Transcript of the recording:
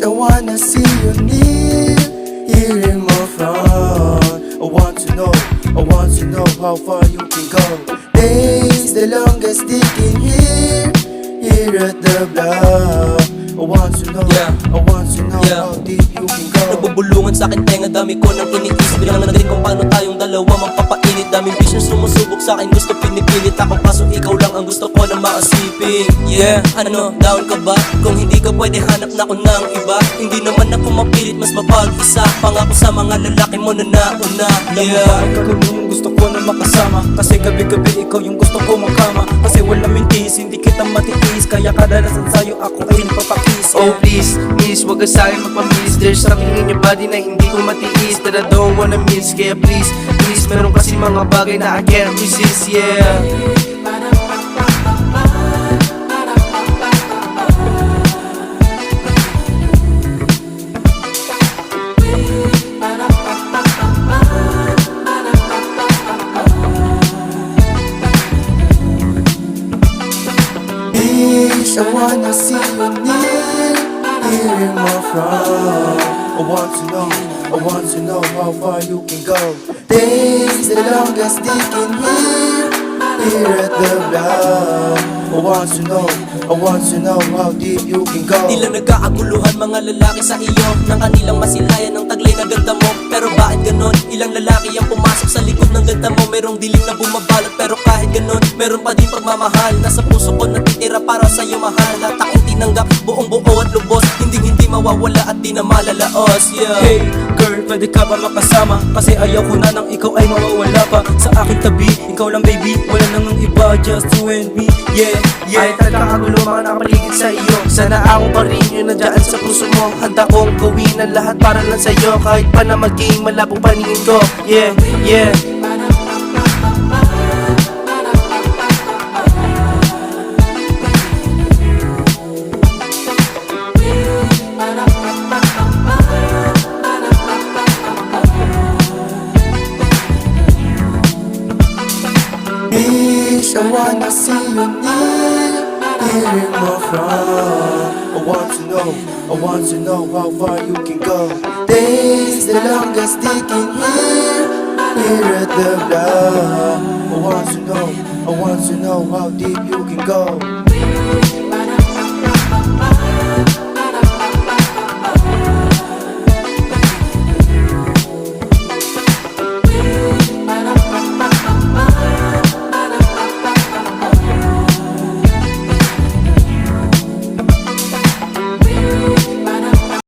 I wanna see you near, here in my front. I want to know how far you can go. Days the longest sticking here at the block. I want to know how deep you can go. Nagbubulungan sa'kin tenga, dami ko nang iniisip. Bilang na rin kung paano tayong dalawa magpapainit. Daming business sumusubok sa'kin, gusto pinipilit ako. Kaso ikaw lang ang gusto ko na makasiping. Yeah, ano, down ka ba? Kung hindi ka pwede hanap na ko ng iba. Hindi naman ako mapilit, mas mapag-isa. Pangako sa mga lalaki mo na nauna. Yeah, ikaw yung gusto ko na makasama. Kasi gabi-gabi ikaw yung gusto ko makama. Kasi wala mintis, hindi kita matiis. Kaya kadalasan sa'yo ako ay nagpapakis. Oh please, miss, wag ka sa'kin magpamiss. There's something in your body na hindi ko matiis, that I don't wanna miss. Kaya please, meron kasi mga bagay na I can't resist, yeah. Bitch, I wanna see you near, here in my front. I want to know how far you can go. Days the longest sticking here at the block. I want to know how deep you can go. di lang nagkaaguluhan mga lalaki sa iyo nang kanilang masilayan ng taglay na ganda mo. Pero bakit ganon? Ilang lalaki ang pumasok sa likod ng ganda mo. Merong dilim na bumabalot pero kahit ganon, meron pa din pagmamahal. Nasa puso ko natitira para sa'yo mahal. At aking tinanggap buong buo at lubos, hindi mawawala at di na malalaos. Yeah. Hey girl, pwede ka ba makasama? Kasi ayaw ko na nang ikaw ay mawawala pa sa aking tabi. Ikaw lang baby, wala nang iba, just you and me. Yeah, Ay talaga kagulo mga nakapaligid sa iyo. Sana ako pa rin yun nandyan sa puso mo. Handa kong gawin ang lahat para lang sa'yo. Kahit pa na maging malabong paningin ko. Yeah, yeah. Bitch, I wanna see you near, here in my front. I want to know how far you can go. Days the longest sticking here at the block. I want to know how deep you can go.